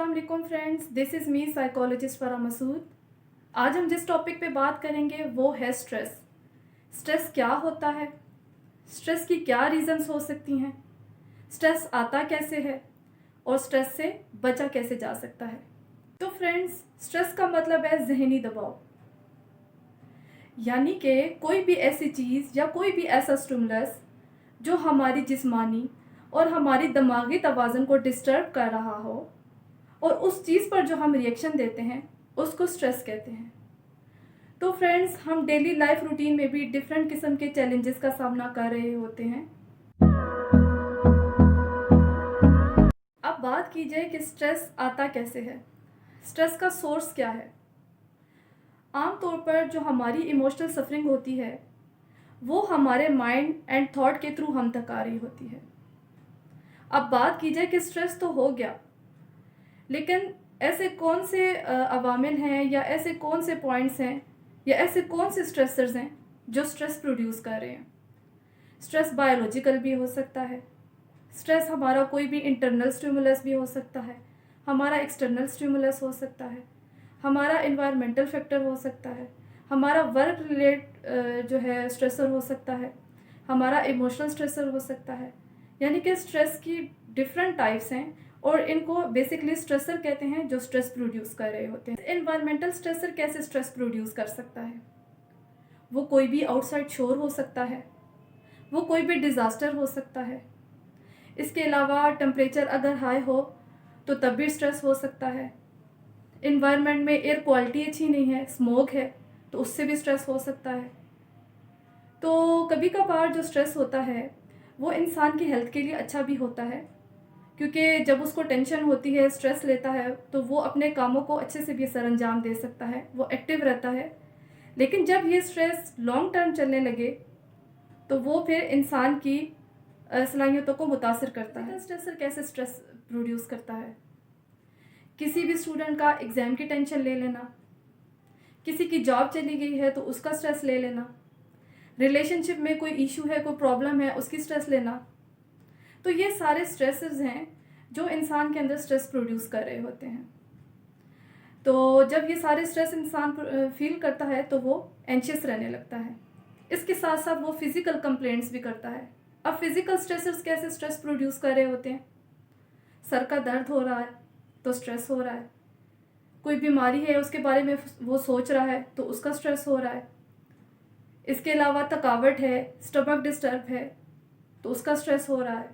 अस्सलाम वालेकुम friends, this is me psychologist फरा मसूद। आज हम जिस टॉपिक पे बात करेंगे वो है स्ट्रेस। स्ट्रेस क्या होता है, स्ट्रेस की क्या रीज़न्स हो सकती हैं, स्ट्रेस आता कैसे है और स्ट्रेस से बचा कैसे जा सकता है। तो फ्रेंड्स, स्ट्रेस का मतलब है जहनी दबाव, यानी कि कोई भी ऐसी चीज़ या कोई भी ऐसा स्टिमुलस जो हमारी जिस्मानी और हमारी दिमागी तवाज़ुन को डिस्टर्ब कर रहा हो और उस चीज़ पर जो हम रिएक्शन देते हैं उसको स्ट्रेस कहते हैं। तो फ्रेंड्स, हम डेली लाइफ रूटीन में भी डिफरेंट किस्म के चैलेंजेस का सामना कर रहे होते हैं। अब बात की जाए कि स्ट्रेस आता कैसे है, स्ट्रेस का सोर्स क्या है। आमतौर पर जो हमारी इमोशनल सफरिंग होती है वो हमारे माइंड एंड थॉट के थ्रू हम तक आ रही होती है। अब बात की जाए कि स्ट्रेस तो हो गया, लेकिन ऐसे कौन से अवामिल हैं या ऐसे कौन से पॉइंट्स हैं या ऐसे कौन से स्ट्रेसर्स हैं जो स्ट्रेस प्रोड्यूस कर रहे हैं। स्ट्रेस बायोलॉजिकल भी हो सकता है, स्ट्रेस हमारा कोई भी इंटरनल स्टिमुलस भी हो सकता है, हमारा एक्सटर्नल स्टिमुलस हो सकता है, हमारा इन्वायरमेंटल फैक्टर हो सकता है, हमारा वर्क रिलेट जो है स्ट्रेसर हो सकता है, हमारा इमोशनल स्ट्रेसर हो सकता है। यानी कि स्ट्रेस की डिफरेंट टाइप्स हैं और इनको बेसिकली स्ट्रेसर कहते हैं जो स्ट्रेस प्रोड्यूस कर रहे होते हैं। एनवायरमेंटल स्ट्रेसर कैसे स्ट्रेस प्रोड्यूस कर सकता है? वो कोई भी आउटसाइड शोर हो सकता है, वो कोई भी डिज़ास्टर हो सकता है। इसके अलावा टेम्परेचर अगर हाई हो तो तब भी स्ट्रेस हो सकता है। इन्वायरमेंट में एयर क्वालिटी अच्छी नहीं है, स्मोक है, तो उससे भी स्ट्रेस हो सकता है। तो कभी कभार जो स्ट्रेस होता है वो इंसान की हेल्थ के लिए अच्छा भी होता है, क्योंकि जब उसको टेंशन होती है, स्ट्रेस लेता है, तो वो अपने कामों को अच्छे से भी सर अंजाम दे सकता है, वो एक्टिव रहता है। लेकिन जब ये स्ट्रेस लॉन्ग टर्म चलने लगे तो वो फिर इंसान की सलाहियतों को मुतासिर करता है। स्ट्रेसर कैसे स्ट्रेस प्रोड्यूस करता है? किसी भी स्टूडेंट का एग्ज़ाम की टेंशन ले लेना, किसी की जॉब चली गई है तो उसका स्ट्रेस ले लेना, रिलेशनशिप में कोई इशू है, कोई प्रॉब्लम है, उसकी स्ट्रेस लेना। तो ये सारे स्ट्रेसेस हैं जो इंसान के अंदर स्ट्रेस प्रोड्यूस कर रहे होते हैं। तो जब ये सारे स्ट्रेस इंसान फील करता है तो वो एंशियस रहने लगता है। इसके साथ साथ वो फिज़िकल कंप्लेंट्स भी करता है। अब फिज़िकल स्ट्रेसर्स कैसे स्ट्रेस प्रोड्यूस कर रहे होते हैं? सर का दर्द हो रहा है तो स्ट्रेस हो रहा है, कोई बीमारी है उसके बारे में वो सोच रहा है तो उसका स्ट्रेस हो रहा है। इसके अलावा थकावट है, स्टमक डिस्टर्ब है तो उसका स्ट्रेस हो रहा है।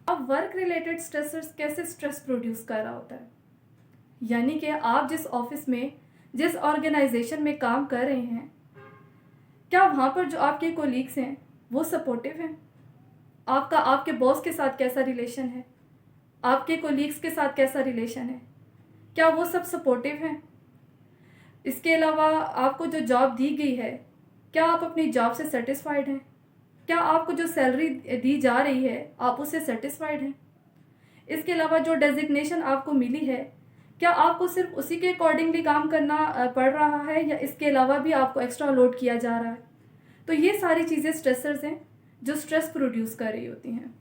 अब वर्क रिलेटेड स्ट्रेसर्स कैसे स्ट्रेस प्रोड्यूस कर रहा होता है? यानी कि आप जिस ऑफिस में, जिस ऑर्गेनाइजेशन में काम कर रहे हैं, क्या वहाँ पर जो आपके कोलीग्स हैं वो सपोर्टिव हैं? आपका आपके बॉस के साथ कैसा रिलेशन है? आपके कोलीग्स के साथ कैसा रिलेशन है? क्या वो सब सपोर्टिव हैं? इसके अलावा आपको जो जॉब दी गई है, क्या आप अपनी जॉब से सेटिस्फाइड हैं? क्या आपको जो सैलरी दी जा रही है आप उससे सेटिस्फाइड हैं? इसके अलावा जो डेजिग्नेशन आपको मिली है, क्या आपको सिर्फ उसी के अकॉर्डिंगली काम करना पड़ रहा है या इसके अलावा भी आपको एक्स्ट्रा लोड किया जा रहा है? तो ये सारी चीज़ें स्ट्रेसर्स हैं जो स्ट्रेस प्रोड्यूस कर रही होती हैं।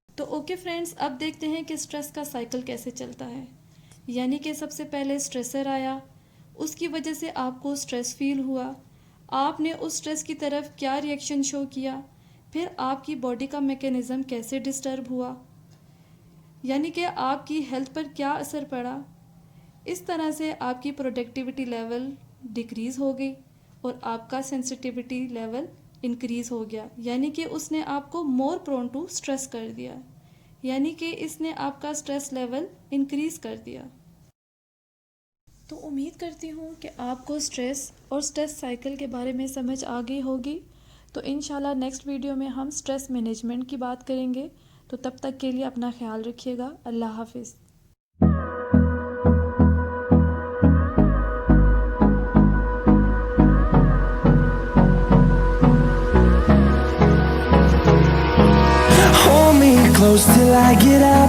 तो ओके फ्रेंड्स, अब देखते हैं कि स्ट्रेस का साइकिल कैसे चलता है। यानी कि सबसे पहले स्ट्रेसर आया, उसकी वजह से आपको स्ट्रेस फील हुआ, आपने उस स्ट्रेस की तरफ क्या रिएक्शन शो किया, फिर आपकी बॉडी का मैकेनिज़्म कैसे डिस्टर्ब हुआ, यानी कि आपकी हेल्थ पर क्या असर पड़ा। इस तरह से आपकी प्रोडक्टिविटी लेवल डिक्रीज़ हो गई और आपका सेंसिटिविटी लेवल इंक्रीज़ हो गया, यानी कि उसने आपको मोर प्रोन टू स्ट्रेस कर दिया, यानी कि इसने आपका स्ट्रेस लेवल इंक्रीज़ कर दिया। तो उम्मीद करती हूँ कि आपको स्ट्रेस और स्ट्रेस साइकिल के बारे में समझ आ गई होगी। तो इंशाल्लाह नेक्स्ट वीडियो में हम स्ट्रेस मैनेजमेंट की बात करेंगे। तो तब तक के लिए अपना ख्याल रखिएगा। अल्लाह हाफिज़। Hold me close till I get up.